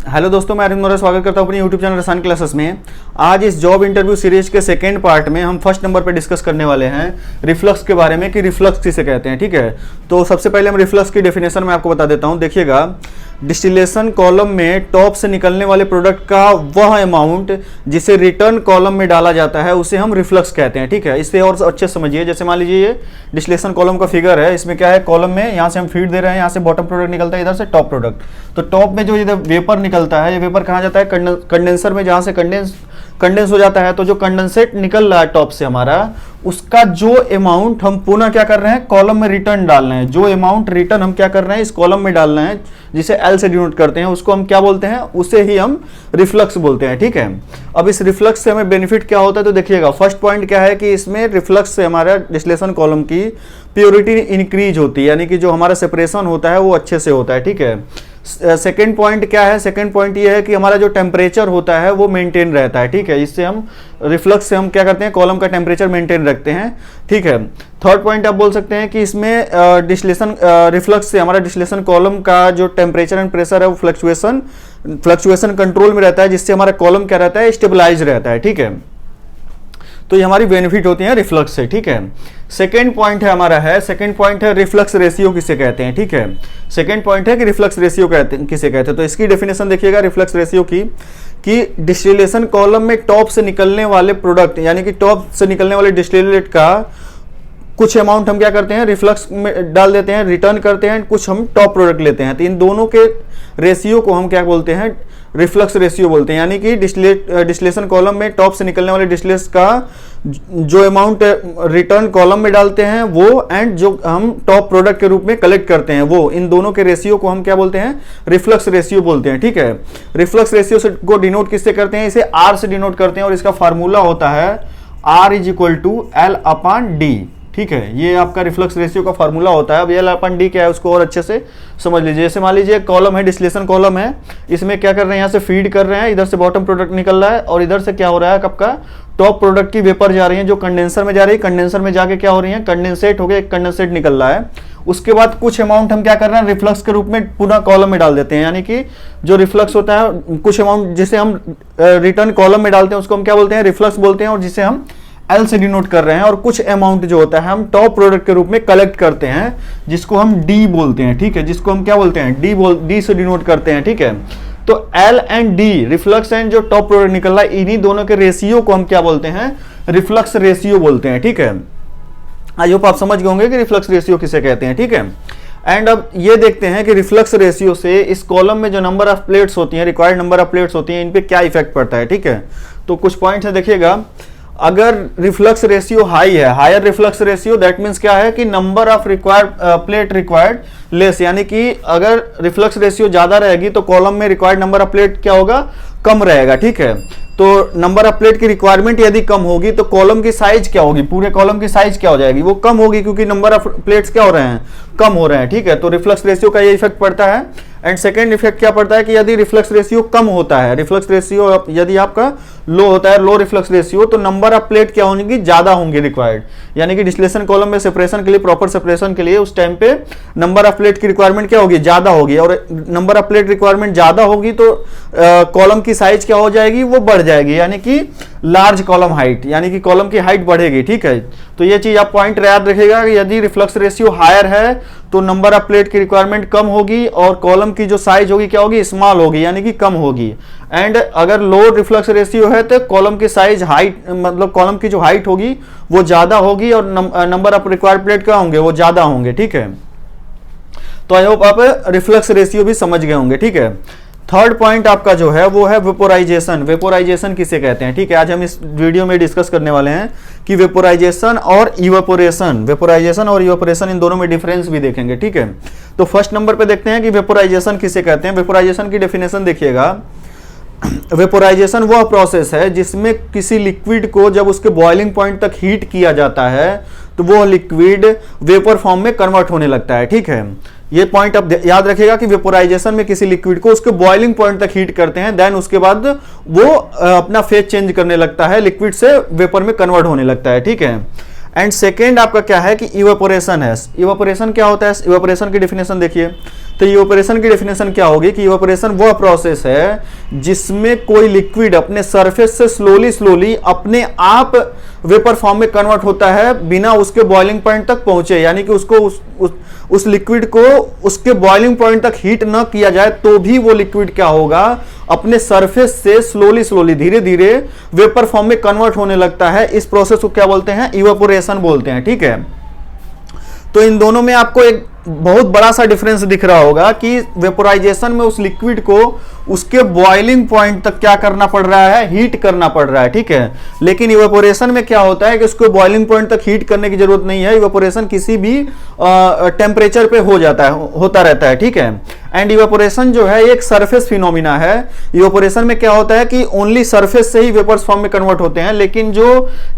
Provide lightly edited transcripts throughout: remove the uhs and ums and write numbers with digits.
Hello दोस्तों, मैं अरविंद मोरा स्वागत करता हूं अपनी यूट्यूब चैनल रसान क्लासेस में। आज इस जॉब इंटरव्यू सीरीज के सेकेंड पार्ट में हम फर्स्ट नंबर पे डिस्कस करने वाले हैं रिफ्लक्स के बारे में कि रिफ्लक्स किसे कहते हैं। ठीक है, तो सबसे पहले हम रिफ्लक्स की डेफिनेशन में आपको बता देता हूं। देखिएगा, डिस्टिलेशन कॉलम में टॉप से निकलने वाले प्रोडक्ट का वह अमाउंट जिसे रिटर्न कॉलम में डाला जाता है उसे हम रिफ्लक्स कहते हैं। ठीक है, इससे और अच्छे समझिए। जैसे मान लीजिए ये डिस्टिलेशन कॉलम का फिगर है, इसमें क्या है, कॉलम में यहाँ से हम फीड दे रहे हैं, यहाँ से बॉटम प्रोडक्ट निकलता है, इधर से टॉप प्रोडक्ट। तो टॉप में जो इधर वेपर निकलता है, ये वेपर कहाँ जाता है, कंडेंसर में, जहाँ से कंडेंस हो जाता है। तो जो कंडेंसेट निकल रहा है टॉप से हमारा, उसका जो अमाउंट हम पुनः क्या कर रहे हैं, कॉलम में रिटर्न डाल रहे हैं। जो अमाउंट रिटर्न हम क्या कर रहे हैं, इस कॉलम में डाल रहे हैं, जिसे एल से डिनोट करते हैं, उसको हम क्या बोलते हैं, उसे ही हम रिफ्लक्स बोलते हैं। ठीक है, अब इस रिफ्लक्स से हमें बेनिफिट क्या होता है, तो देखिएगा फर्स्ट पॉइंट क्या है कि इसमें रिफ्लक्स से हमारा डिस्टिलेशन कॉलम की प्योरिटी इंक्रीज होती है, यानी कि जो हमारा सेपरेशन होता है वो अच्छे से होता है। ठीक है, सेकेंड पॉइंट क्या है, सेकेंड पॉइंट ये है कि हमारा जो टेम्परेचर होता है वो मेंटेन रहता है। ठीक है, इससे हम रिफ्लक्स से हम क्या करते हैं, कॉलम का टेम्परेचर मेंटेन रखते हैं। ठीक है, थर्ड पॉइंट आप बोल सकते हैं कि इसमें डिस्टिलेशन रिफ्लक्स से हमारा डिस्टिलेशन कॉलम का जो टेम्परेचर एंड प्रेशर है वो फ्लक्चुएशन कंट्रोल में रहता है, जिससे हमारा कॉलम क्या रहता है, स्टेबलाइज रहता है। ठीक है, तो ये हमारी बेनिफिट होती है रिफ्लक्स से। ठीक है, सेकेंड पॉइंट है हमारा, सेकेंड पॉइंट है रिफ्लक्स रेशियो किसे कहते हैं। ठीक है, सेकेंड पॉइंट है कि रिफ्लक्स रेशियो किसे कहते हैं। तो इसकी डेफिनेशन देखिएगा रिफ्लक्स रेशियो की, कि डिस्टिलेशन कॉलम में टॉप से निकलने वाले प्रोडक्ट, यानी कि टॉप से निकलने वाले डिस्टिलेट का कुछ अमाउंट हम क्या करते हैं, रिफ्लक्स में डाल देते हैं, रिटर्न करते हैं, कुछ हम टॉप प्रोडक्ट लेते हैं। तो इन दोनों के रेशियो को हम क्या बोलते हैं, रिफ्लक्स रेशियो बोलते हैं। यानी कि डिस्टिलेशन कॉलम में टॉप से निकलने वाले डिस्टिलेट्स का जो अमाउंट रिटर्न कॉलम में डालते हैं वो, एंड जो हम टॉप प्रोडक्ट के रूप में कलेक्ट करते हैं वो, इन दोनों के रेशियो को हम क्या बोलते हैं, रिफ्लक्स रेशियो बोलते हैं। ठीक है, रिफ्लक्स रेशियो से को डिनोट किससे करते हैं, इसे आर से डिनोट करते हैं, और इसका फार्मूला होता है R = L/D। ठीक है, ये आपका रिफ्लक्स रेशियो का फार्मूला होता है। अब L/D क्या है उसको और अच्छे से समझ लीजिए। जैसे मान लीजिए कॉलम है, डिस्टिलेशन कॉलम है, इसमें क्या कर रहे हैं, यहाँ से फीड कर रहे हैं, इधर से बॉटम प्रोडक्ट निकल रहा है, और इधर से क्या हो रहा है, आपका टॉप प्रोडक्ट की वेपर जा रही है, जो कंडेंसर में जा रही है, कंडेंसर में जाके क्या हो रही है, कंडेंसेट हो गया, एक कंडेंसेट निकल रहा है। उसके बाद कुछ अमाउंट हम क्या कर रहे हैं, रिफ्लक्स के रूप में पुनः कॉलम में डाल देते हैं। यानी कि जो रिफ्लक्स होता है, कुछ अमाउंट जिसे हम रिटर्न कॉलम में डालते हैं उसको हम क्या बोलते हैं, रिफ्लक्स बोलते हैं, और जिसे हम एल से डिनोट कर रहे हैं, और कुछ अमाउंट जो होता है हम टॉप प्रोडक्ट के रूप में कलेक्ट करते हैं, जिसको हम डी बोलते हैं। ठीक है, जिसको हम क्या बोलते हैं, डी से डिनोट करते हैं। ठीक है, तो L and D, reflux and जो टॉप प्रोडक्ट निकल रहा है, इन्हीं दोनों के रेशियो को हम क्या बोलते हैं, रिफ्लक्स रेशियो बोलते हैं। ठीक है, आई होप आप समझ गए होंगे कि रिफ्लक्स रेशियो किसे कहते हैं। ठीक है, एंड अब ये देखते हैं कि रिफ्लक्स रेशियो से इस कॉलम में जो नंबर ऑफ प्लेट्स होती हैं, रिक्वायर्ड नंबर ऑफ प्लेट्स होती हैं, इन पे क्या इफेक्ट पड़ता है। ठीक है, तो कुछ पॉइंट्स है, देखिएगा। अगर रिफ्लक्स रेशियो हाई है, higher reflux ratio, that means क्या है कि number of plate required less, यानी कि अगर रिफ्लक्स रेशियो ज्यादा रहेगी तो कॉलम में रिक्वायर्ड नंबर ऑफ प्लेट क्या होगा, कम रहेगा। ठीक है, तो नंबर ऑफ प्लेट की रिक्वायरमेंट यदि कम होगी तो कॉलम की साइज क्या होगी, पूरे कॉलम की साइज क्या हो जाएगी, वो कम होगी, क्योंकि नंबर ऑफ प्लेट्स क्या हो रहे हैं, कम हो रहे हैं। ठीक है, तो रिफ्लक्स रेशियो का ये इफेक्ट पड़ता है। एंड सेकेंड इफेक्ट क्या पड़ता है कि यदि रिफ्लक्स रेशियो कम होता है, रिफ्लक्स रेशियो यदि आपका लो होता है, लो रिफ्लक्स रेशियो, तो नंबर ऑफ प्लेट क्या होंगी, ज्यादा होंगी रिक्वायर्ड। यानी कि डिस्टिलेशन कॉलम में सेपरेशन के लिए, प्रॉपर सेपरेशन के लिए उस टाइम पे नंबर ऑफ प्लेट की रिक्वायरमेंट क्या होगी, ज्यादा होगी, और नंबर ऑफ प्लेट रिक्वायरमेंट ज्यादा होगी तो कॉलम की साइज क्या हो जाएगी, वो बढ़ जाएगी, यानी कि लार्ज कॉलम हाइट, यानी कि कॉलम की हाइट बढ़ेगी। ठीक है, तो ये चीज आप पॉइंट याद रखिएगा कि यदि रिफ्लक्स रेशियो हायर है तो नंबर ऑफ प्लेट की रिक्वायरमेंट कम होगी, और कॉलम की जो साइज होगी क्या होगी, स्मॉल होगी, यानी कि कम होगी। एंड अगर लो रिफ्लक्स रेशियो है तो कॉलम की साइज हाइट, मतलब कॉलम की जो हाइट होगी वो ज्यादा होगी, और नंबर ऑफ रिक्वायर्ड प्लेट क्या होंगे, वो ज्यादा होंगे। ठीक है, तो आई होप आप रिफ्लक्स रेशियो भी समझ गए होंगे। ठीक है, थर्ड पॉइंट आपका जो है वो है वेपोराइजेशन। वेपोराइजेशन किसे कहते हैं। ठीक है, आज हम इस वीडियो में डिस्कस करने वाले हैं कि वेपोराइजेशन और इवेपोरेशन, वेपोराइजेशन और इवेपोरेशन, इन दोनों में डिफरेंस भी देखेंगे। ठीक है, तो फर्स्ट नंबर पे देखते हैं कि वेपोराइजेशन किसे कहते हैं। वेपोराइजेशन की डेफिनेशन देखिएगा, वेपोराइजेशन वह प्रोसेस है जिसमें किसी लिक्विड को जब उसके बॉइलिंग पॉइंट तक हीट किया जाता है तो वो लिक्विड वेपर फॉर्म में कन्वर्ट होने लगता है। ठीक है, ये पॉइंट आप याद रखिएगा कि वेपोराइजेशन में किसी लिक्विड को उसके बॉइलिंग पॉइंट तक हीट करते हैं, देन उसके बाद वो अपना फेज चेंज करने लगता है, लिक्विड से वेपर में कन्वर्ट होने लगता है। ठीक है, एंड सेकेंड आपका क्या है कि इवेपोरेशन है। इवेपोरेशन क्या होता है, इवेपोरेशन की डेफिनेशन देखिए। तो इवेपोरेशन की डेफिनेशन क्या होगी कि इवेपोरेशन वह प्रोसेस है जिसमें कोई लिक्विड अपने सरफेस से स्लोली अपने आप वेपर फॉर्म में कन्वर्ट होता है बिना उसके बॉइलिंग पॉइंट तक पहुंचे, यानी कि उसको उस लिक्विड को उसके बॉइलिंग पॉइंट तक हीट न किया जाए तो भी वो लिक्विड क्या होगा, अपने सरफेस से स्लोली धीरे धीरे वेपर फॉर्म में कन्वर्ट होने लगता है। इस प्रोसेस को क्या बोलते हैं, इवेपोरेशन बोलते हैं, ठीक है। तो इन दोनों में आपको एक बहुत बड़ा सा डिफरेंस दिख रहा होगा कि वेपोराइजेशन में उस लिक्विड को उसके बॉइलिंग पॉइंट तक क्या करना पड़ रहा है, हीट करना पड़ रहा है, ठीक है। लेकिन इवेपोरेशन में क्या होता है कि उसको बॉइलिंग पॉइंट तक हीट करने की जरूरत नहीं है, इवेपोरेशन किसी भी टेम्परेचर पे हो जाता है, होता रहता है, ठीक है। एंड इवेपोरेशन जो है एक सरफेस फिनोमिना है। इवेपोरेशन में क्या होता है कि ओनली सरफेस से ही वेपर्स फॉर्म में कन्वर्ट होते हैं, लेकिन जो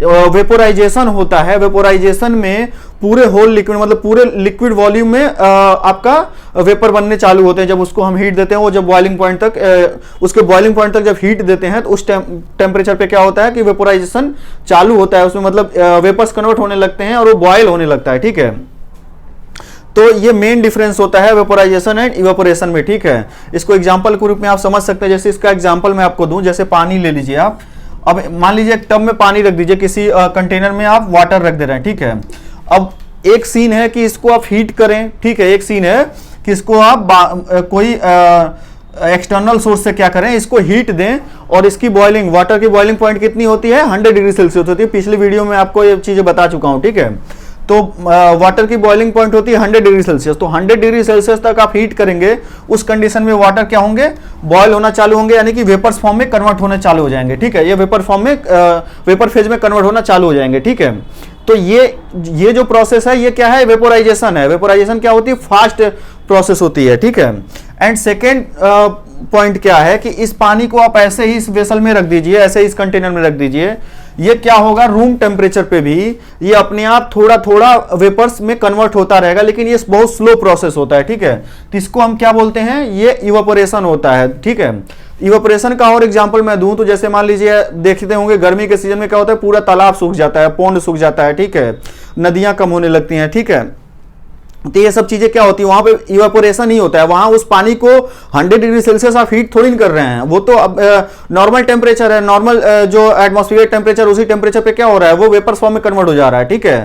वेपोराइजेशन होता है, वेपोराइजेशन में पूरे होल लिक्विड मतलब पूरे लिक्विड वॉल्यूम में आपका वेपर बनने चालू होते हैं जब उसको हम हीट देते हैं। वो जब बॉइलिंग पॉइंट तक उसके बॉइलिंग पॉइंट तक जब हीट देते हैं तो उस टेम्परेचर पे क्या होता है कि वेपोराइजेशन चालू होता है, उसमें मतलब वेपर्स कन्वर्ट होने लगते हैं और वो बॉयल होने लगता है, ठीक है। तो ये मेन डिफरेंस होता है वेपोराइजेशन एंड इवेपोरेशन में, ठीक है। इसको एग्जांपल के रूप में आप समझ सकते हैं। जैसे इसका एग्जांपल मैं आपको दूं, जैसे पानी ले लीजिए आप। अब मान लीजिए एक टब में पानी रख दीजिए, किसी कंटेनर में आप वाटर रख दे रहे हैं, ठीक है। अब एक सीन है कि इसको आप हीट करें, ठीक है। एक सीन है कि इसको आप कोई एक्सटर्नल सोर्स से क्या करें, इसको हीट दें और इसकी बॉइलिंग, वाटर की बॉइलिंग पॉइंट कितनी होती है, 100 डिग्री सेल्सियस होती है। पिछले वीडियो में आपको ये चीजें बता चुका हूं, ठीक है। तो वाटर की बॉइलिंग पॉइंट होती है 100 डिग्री सेल्सियस। तो 100 डिग्री सेल्सियस तक आप हीट करेंगे, उस कंडीशन में वाटर क्या होंगे, बॉयल होना चालू होंगे, यानी कि वेपर्स फॉर्म में कन्वर्ट होने चालू हो जाएंगे, ठीक है। ये वेपर फॉर्म में वेपर फेज में कन्वर्ट होना चालू हो जाएंगे, ठीक है। तो ये जो प्रोसेस है ये क्या है, वेपोराइजेशन है। वेपोराइजेशन क्या होती है, फास्ट प्रोसेस होती है, ठीक है। एंड सेकेंड पॉइंट क्या है कि इस पानी को आप ऐसे ही इस वेसल में रख दीजिए, ऐसे ही इस कंटेनर में रख दीजिए, ये क्या होगा, रूम टेम्परेचर पे भी ये अपने आप थोड़ा वेपर्स में कन्वर्ट होता रहेगा, लेकिन ये बहुत स्लो प्रोसेस होता है, ठीक है। तो इसको हम क्या बोलते हैं, ये इवेपोरेशन होता है, ठीक है। इवेपोरेशन का और एग्जांपल मैं दूं तो जैसे मान लीजिए देखते होंगे गर्मी के सीजन में क्या होता है, पूरा तालाब सूख जाता है, पौंड सूख जाता है, ठीक है, नदियां कम होने लगती हैं, ठीक है। तो ये सब चीजें क्या होती है, वहां पे इवेपोरेशन ही होता है। वहां उस पानी को 100 डिग्री सेल्सियस आप हीट थोड़ी कर रहे हैं, वो तो अब नॉर्मल टेम्परेचर है, नॉर्मल जो एटमॉस्फेयर टेम्परेचर, उसी टेम्परेचर पे क्या हो रहा है, वो वेपर फॉर्म में कन्वर्ट हो जा रहा है, ठीक है।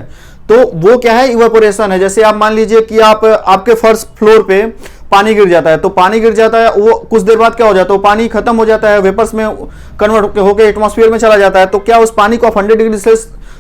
तो वो क्या है, इवेपोरेशन है। जैसे आप मान लीजिए कि आपके फर्स्ट फ्लोर पे पानी गिर जाता है, तो पानी गिर जाता है, वो कुछ देर बाद क्या हो जाता है, वो पानी खत्म हो जाता है, वेपर्स में कन्वर्ट होकर एटमॉस्फेयर में चला जाता है। तो क्या उस पानी को आप 100 डिग्री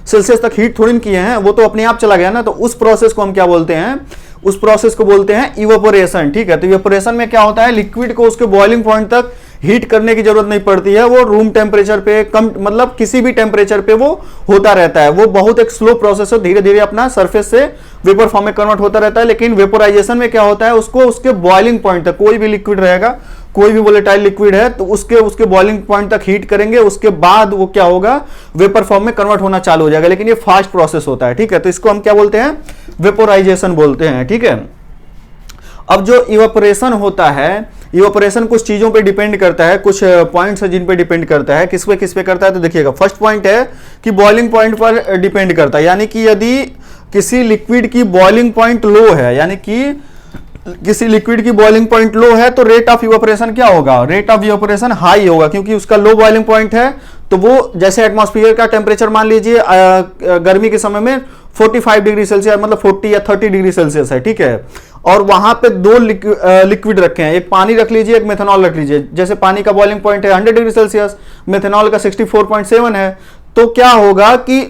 सेल्सियस तक हीट थोड़ी किए हैं, वो तो अपने आप चला गया ना। तो उस प्रोसेस को हम क्या बोलते हैं, उस प्रोसेस को बोलते हैं इवेपोरेशन, ठीक है। तो इवेपोरेशन में क्या होता है, लिक्विड को उसके बॉइलिंग पॉइंट तक हीट करने की जरूरत नहीं पड़ती है, वो रूम टेम्परेचर पे, कम मतलब किसी भी टेम्परेचर पे वो होता रहता है। वो बहुत एक स्लो प्रोसेस है, धीरे धीरे अपना सरफेस से वेपर फॉर्म में कन्वर्ट होता रहता है। लेकिन वेपोराइजेशन में क्या होता है, उसको उसके बॉइलिंग पॉइंट तक, कोई भी लिक्विड रहेगा, कोई भी वोलेटाइल लिक्विड है, तो उसके बॉइलिंग पॉइंट तक हीट करेंगे, उसके बाद वो क्या होगा, वेपर फॉर्म में कन्वर्ट होना चालू हो जाएगा। लेकिन ये फास्ट प्रोसेस होता है, ठीक है। तो इसको हम क्या बोलते हैं, वेपोराइजेशन बोलते हैं, ठीक है। अब जो इवेपोरेशन होता है, इवेपोरेशन कुछ चीजों पे डिपेंड करता है, कुछ पॉइंट्स है जिन पे डिपेंड करता है। किस पे करता है, तो देखिएगा, फर्स्ट पॉइंट है कि बॉइलिंग पॉइंट पर डिपेंड करता है। यानी कि यदि किसी लिक्विड की बॉइलिंग पॉइंट लो है, यानी कि किसी लिक्विड की बॉइलिंग पॉइंट लो है, तो रेट ऑफ इवेपोरेशन क्या होगा, रेट ऑफ इवेपोरेशन हाई होगा, क्योंकि उसका लो बॉइलिंग पॉइंट है। तो वो जैसे एटमॉस्फेयर का टेम्परेचर मान लीजिए गर्मी के समय में 45 डिग्री सेल्सियस, मतलब 40 या 30 डिग्री सेल्सियस है, ठीक है। और वहां पे दो लिक्विड रखे हैं, एक पानी रख लीजिए, एक मेथनॉल रख लीजिए। जैसे पानी का बॉइलिंग पॉइंट है 100 डिग्री सेल्सियस, मेथनॉल का 64.7 है। तो क्या होगा कि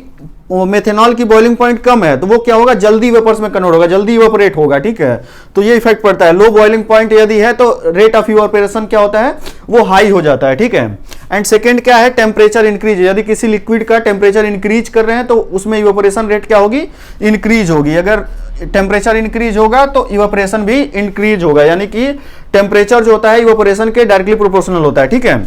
मेथनॉल की बॉइलिंग पॉइंट कम है, तो वो क्या होगा, जल्दी वेपर्स में कन्वर्ट होगा, जल्दी इवेपोरेट होगा, ठीक है। तो ये इफेक्ट पड़ता है। लो बॉइलिंग पॉइंट यदि है तो रेट ऑफ इवेपोरेशन क्या होता है, वो हाई हो जाता है, ठीक है। एंड सेकंड क्या है, टेम्परेचर इंक्रीज। यदि किसी लिक्विड का टेम्परेचर इंक्रीज कर रहे हैं तो उसमें इवेपोरेशन रेट क्या होगी, इंक्रीज होगी। अगर टेम्परेचर इंक्रीज होगा तो इवेपोरेशन भी इंक्रीज होगा, यानी कि टेम्परेचर जो होता है इवेपोरेशन के डायरेक्टली प्रोपोर्शनल होता है, ठीक है।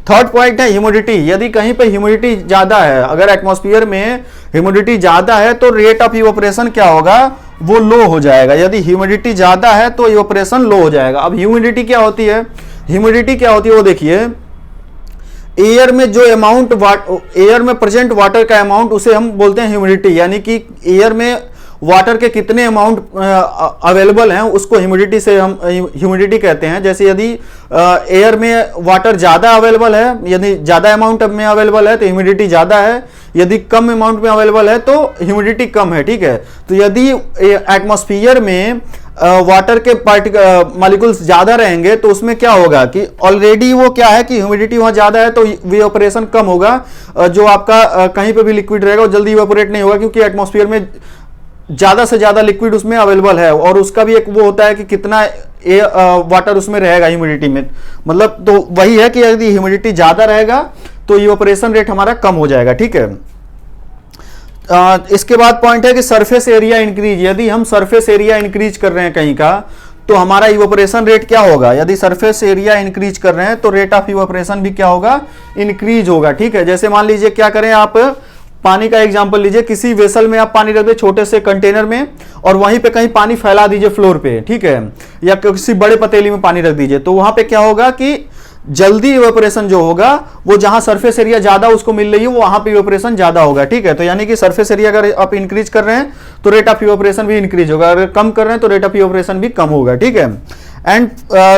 थर्ड पॉइंट है ह्यूमिडिटी। यदि कहीं पे ह्यूमिडिटी ज्यादा है, अगर एटमॉस्फेयर में ह्यूमिडिटी ज्यादा है तो रेट ऑफ इवेपोरेशन क्या होगा, वो लो हो जाएगा। यदि ह्यूमिडिटी ज्यादा है तो इवेपोरेशन लो हो जाएगा। अब ह्यूमिडिटी क्या होती है, ह्यूमिडिटी क्या होती है वो देखिए, एयर में जो अमाउंट एयर में प्रेजेंट वाटर का अमाउंट उसे हम बोलते हैं ह्यूमिडिटी, यानी कि एयर में वाटर के कितने अमाउंट अवेलेबल हैं उसको ह्यूमिडिटी से हम ह्यूमिडिटी कहते हैं। जैसे यदि एयर में वाटर ज़्यादा अवेलेबल है, यदि ज़्यादा अमाउंट में अवेलेबल है तो ह्यूमिडिटी ज़्यादा है, यदि कम अमाउंट में अवेलेबल है तो ह्यूमिडिटी कम है, ठीक है। तो यदि एटमॉस्फेयर में वाटर के मॉलिक्यूल्स ज़्यादा रहेंगे तो उसमें क्या होगा कि ऑलरेडी वो क्या है कि ह्यूमिडिटी वहाँ ज़्यादा है तो इवेपोरेशन कम होगा, जो आपका कहीं पे भी लिक्विड रहेगा वो जल्दी इवेपोरेट नहीं होगा, क्योंकि एटमॉस्फेयर में ज़्यादा से ज़्यादा लिक्विड उसमें अवेलेबल है और उसका भी एक वो होता है कि कितना वाटर उसमें रहेगा ह्यूमिडिटी में, मतलब तो वही है कि यदि ह्यूमिडिटी ज़्यादा रहेगा तो इवेपोरेशन रेट हमारा कम हो जाएगा, ठीक है। इसके बाद पॉइंट है कि सरफेस एरिया इंक्रीज, यदि हम सरफेस एरिया इंक्रीज कर रहे हैं कहीं का तो हमारा इवेपोरेशन रेट क्या होगा, यदि सरफेस एरिया इंक्रीज कर रहे हैं तो रेट ऑफ इवेपोरेशन भी क्या होगा, इंक्रीज होगा, ठीक है। जैसे मान लीजिए क्या करें, आप पानी का एग्जांपल लीजिए, किसी वेसल में आप पानी रख दे छोटे से कंटेनर में और वहीं पे कहीं पानी फैला दीजिए फ्लोर पे, ठीक है, या किसी बड़े पतीली में पानी रख दीजिए, तो वहां पे क्या होगा कि जल्दी इवेपोरेशन जो होगा वो जहां सरफेस एरिया ज्यादा उसको मिल रही है वो वहां पे इवेपोरेशन ज्यादा होगा, ठीक है। तो यानी कि सरफेस एरिया अगर आप इंक्रीज कर रहे हैं तो रेट ऑफ इवेपोरेशन भी इंक्रीज होगा, अगर कम कर रहे हैं तो रेट ऑफ इवेपोरेशन भी कम होगा, ठीक है। एंड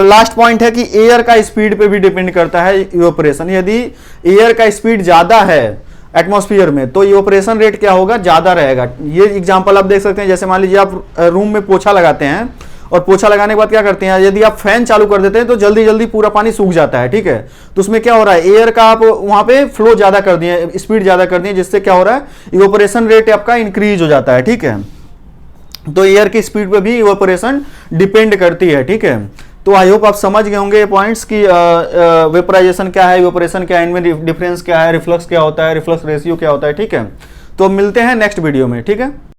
लास्ट पॉइंट है कि एयर का स्पीड पे भी डिपेंड करता है इवेपोरेशन, यदि एयर का स्पीड ज्यादा है एटमॉस्फेयर में तो इवेपोरेशन रेट क्या होगा, ज्यादा रहेगा। ये एग्जांपल आप देख सकते हैं, जैसे मान लीजिए आप रूम में पोछा लगाते हैं और पोछा लगाने के बाद क्या करते हैं, यदि आप फैन चालू कर देते हैं तो जल्दी जल्दी पूरा पानी सूख जाता है, ठीक है। तो उसमें क्या हो रहा है, एयर का आप वहां पे फ्लो ज्यादा कर दिए, स्पीड ज्यादा कर दिए, जिससे क्या हो रहा है, इवेपोरेशन रेट आपका इंक्रीज हो जाता है, ठीक है। तो एयर की स्पीड पे भी इवेपोरेशन डिपेंड करती है, ठीक है। तो आई होप आप समझ गए होंगे पॉइंट्स की वेपराइजेशन क्या है, इवेपोरेशन क्या है, इनमें डिफरेंस क्या है, रिफ्लक्स क्या होता है, रिफ्लक्स रेशियो क्या होता है, ठीक है। तो मिलते हैं नेक्स्ट वीडियो में, ठीक है।